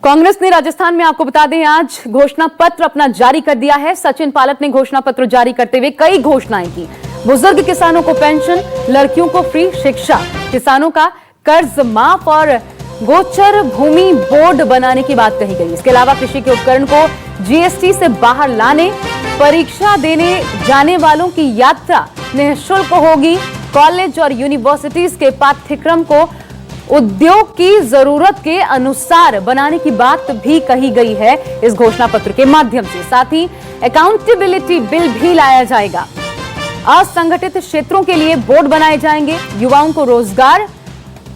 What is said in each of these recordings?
कांग्रेस ने राजस्थान में आपको बता दें आज घोषणा पत्र अपना जारी कर दिया है। सचिन पायलट ने घोषणा पत्र जारी करते हुए कई घोषणाएं की। बुजुर्ग किसानों को पेंशन, लड़कियों को फ्री शिक्षा, किसानों का कर्ज माफ और गोचर भूमि बोर्ड बनाने की बात कही गई। इसके अलावा कृषि के उपकरण को जीएसटी से बाहर लाने, परीक्षा देने जाने वालों की यात्रा निःशुल्क होगी, कॉलेज और यूनिवर्सिटीज के पाठ्यक्रम को उद्योग की जरूरत के अनुसार बनाने की बात भी कही गई है इस घोषणा पत्र के माध्यम से। साथ ही अकाउंटेबिलिटी बिल भी लाया जाएगा। असंगठित क्षेत्रों के लिए बोर्ड बनाए जाएंगे। युवाओं को रोजगार,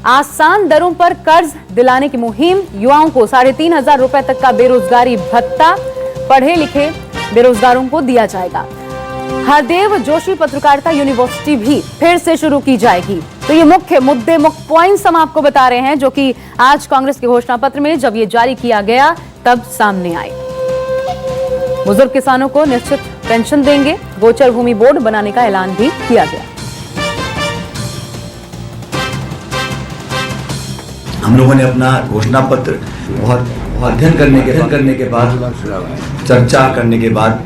आसान दरों पर कर्ज दिलाने की मुहिम, युवाओं को 3,500 रुपए तक का बेरोजगारी भत्ता पढ़े लिखे बेरोजगारों को दिया जाएगा। हरदेव जोशी पत्रकारिता यूनिवर्सिटी भी फिर से शुरू की जाएगी। तो ये मुख्य मुद्दे, मुख्य पॉइंट्स हम आपको बता रहे हैं जो कि आज कांग्रेस के घोषणा पत्र में जब ये जारी किया गया तब सामने आए। बुजुर्ग किसानों को निश्चित पेंशन देंगे, गोचर भूमि बोर्ड बनाने का ऐलान भी किया गया। हम लोगों ने अपना घोषणा पत्र बहुत अध्ययन करने के बाद, चर्चा करने के बाद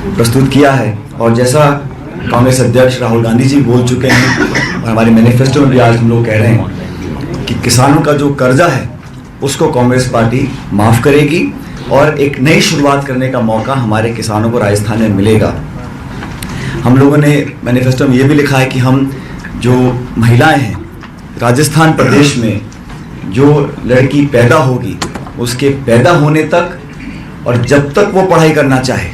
प्रस्तुत किया है। और जैसा कांग्रेस अध्यक्ष राहुल गांधी जी बोल चुके हैं और हमारे मैनिफेस्टो में भी आज हम लोग कह रहे हैं कि किसानों का जो कर्जा है उसको कांग्रेस पार्टी माफ करेगी और एक नई शुरुआत करने का मौका हमारे किसानों को राजस्थान में मिलेगा। हम लोगों ने मैनिफेस्टो में ये भी लिखा है कि हम जो महिलाएं हैं राजस्थान प्रदेश में, जो लड़की पैदा होगी उसके पैदा होने तक और जब तक वो पढ़ाई करना चाहे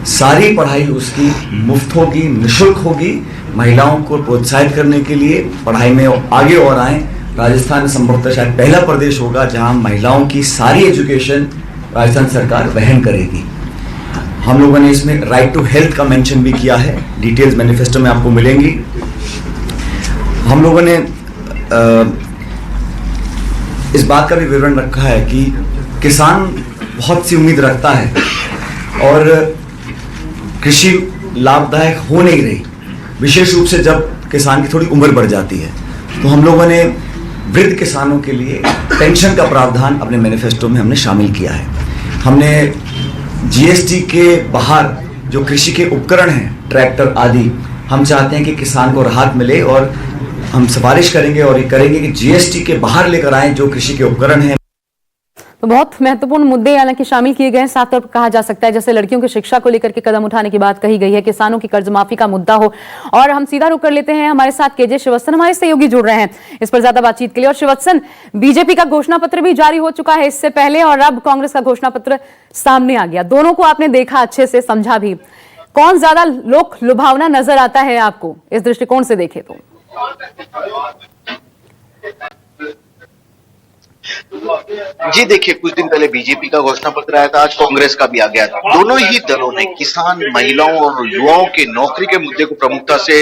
सारी पढ़ाई उसकी मुफ्त होगी, निःशुल्क होगी। महिलाओं को प्रोत्साहित करने के लिए पढ़ाई में आगे और आए। राजस्थान संभवतः शायद पहला प्रदेश होगा जहां महिलाओं की सारी एजुकेशन राजस्थान सरकार वहन करेगी। हम लोगों ने इसमें राइट टू हेल्थ का मेंशन भी किया है। डिटेल्स मैनिफेस्टो में आपको मिलेंगी। हम लोगों ने इस बात का भी विवरण रखा है कि किसान बहुत सी उम्मीद रखता है और कृषि लाभदायक हो नहीं रही, विशेष रूप से जब किसान की थोड़ी उम्र बढ़ जाती है। तो हम लोगों ने वृद्ध किसानों के लिए पेंशन का प्रावधान अपने मैनिफेस्टो में हमने शामिल किया है। हमने जीएसटी के बाहर जो कृषि के उपकरण हैं, ट्रैक्टर आदि, हम चाहते हैं कि किसान को राहत मिले और हम सिफारिश करेंगे और ये करेंगे कि जीएसटी के बाहर लेकर आए जो कृषि के उपकरण हैं। तो बहुत महत्वपूर्ण मुद्दे हालांकि शामिल किए गए हैं। साफ तौर पर कहा जा सकता है जैसे लड़कियों की शिक्षा को लेकर के कदम उठाने की बात कही गई है, किसानों की कर्ज माफी का मुद्दा हो। और हम सीधा रुख कर लेते हैं, हमारे साथ केजे श्रीवत्सन हमारे सहयोगी जुड़ रहे हैं इस पर ज्यादा बातचीत के लिए। और श्रीवत्सन, बीजेपी का घोषणा पत्र भी जारी हो चुका है इससे पहले और अब कांग्रेस का घोषणा पत्र सामने आ गया। दोनों को आपने देखा, अच्छे से समझा भी। कौन ज्यादा लोक लुभावना नजर आता है आपको इस दृष्टिकोण से देखे तो? जी देखिए, कुछ दिन पहले बीजेपी का घोषणा पत्र आया था, आज कांग्रेस का भी आ गया था। दोनों ही दलों ने किसान, महिलाओं और युवाओं के नौकरी के मुद्दे को प्रमुखता से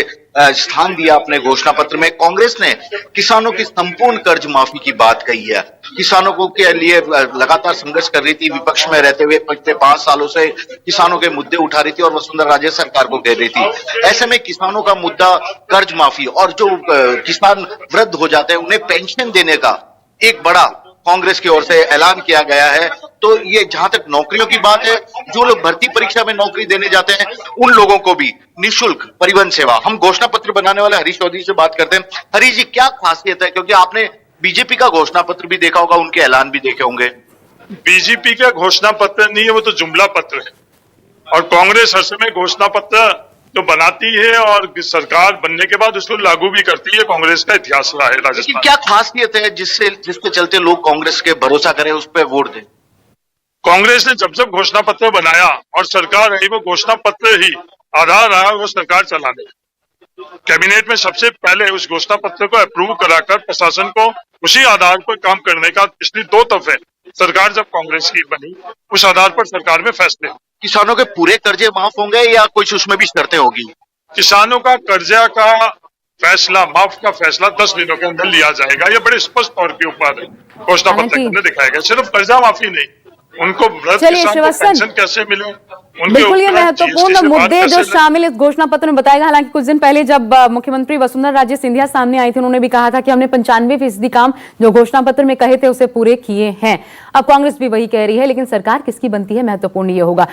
स्थान दिया अपने घोषणा पत्र में। कांग्रेस ने किसानों की संपूर्ण कर्ज माफी की बात कही है। किसानों को के लिए लगातार संघर्ष कर रही थी, विपक्ष में रहते हुए पिछले 5 सालों से किसानों के मुद्दे उठा रही थी और वसुंधरा राजे सरकार को घेर रही थी। ऐसे में किसानों का मुद्दा कर्ज माफी और जो किसान वृद्ध हो जाते हैं उन्हें पेंशन देने का एक बड़ा कांग्रेस की ओर से ऐलान किया गया है। तो ये जहां तक नौकरियों की बात है, जो लोग भर्ती परीक्षा में नौकरी देने जाते हैं उन लोगों को भी निःशुल्क परिवहन सेवा। हम घोषणा पत्र बनाने वाले हरीश चौधरी से बात करते हैं। हरीश जी, क्या खासियत है, क्योंकि आपने बीजेपी का घोषणा पत्र भी देखा होगा, उनके ऐलान भी देखे होंगे। बीजेपी का घोषणा पत्र नहीं है, वो तो जुमला पत्र है। और कांग्रेस हर समय घोषणा पत्र जो बनाती है और सरकार बनने के बाद उसको लागू भी करती है। कांग्रेस का इतिहास रहा है राजस्थान। क्या खासियत है जिसके चलते लोग कांग्रेस के भरोसा करें, उस पर वोट दें? कांग्रेस ने जब घोषणा पत्र बनाया और सरकार रही, वो घोषणा पत्र ही आधार रहा वो सरकार चलाने। कैबिनेट में सबसे पहले उस घोषणा पत्र को अप्रूव कराकर प्रशासन को उसी आधार पर काम करने का पिछली 2 दफे सरकार जब कांग्रेस की बनी, उस आधार पर सरकार में फैसले। किसानों के पूरे कर्जे माफ होंगे या कुछ उसमें भी शर्तें होगी? किसानों का कर्जा का फैसला, माफ का फैसला 10 दिनों के अंदर लिया जाएगा। ये बड़े स्पष्ट तौर के ऊपर घोषणा पत्र में दिखाया गया। सिर्फ कर्जा माफी नहीं, उनको वृद्ध किसान को पेंशन कैसे मिले, उनके बिल्कुल ये उपरांत महत्वपूर्ण GST से बात मुद्दे जो कैसे शामिल इस घोषणा पत्र में बताएगा। हालांकि कुछ दिन पहले जब मुख्यमंत्री वसुंधरा राजे सिंधिया सामने आई थी, उन्होंने भी कहा था कि हमने 95% काम जो घोषणा पत्र में कहे थे उसे पूरे किए हैं। अब कांग्रेस भी वही कह रही है, लेकिन सरकार किसकी बनती है महत्वपूर्ण ये होगा।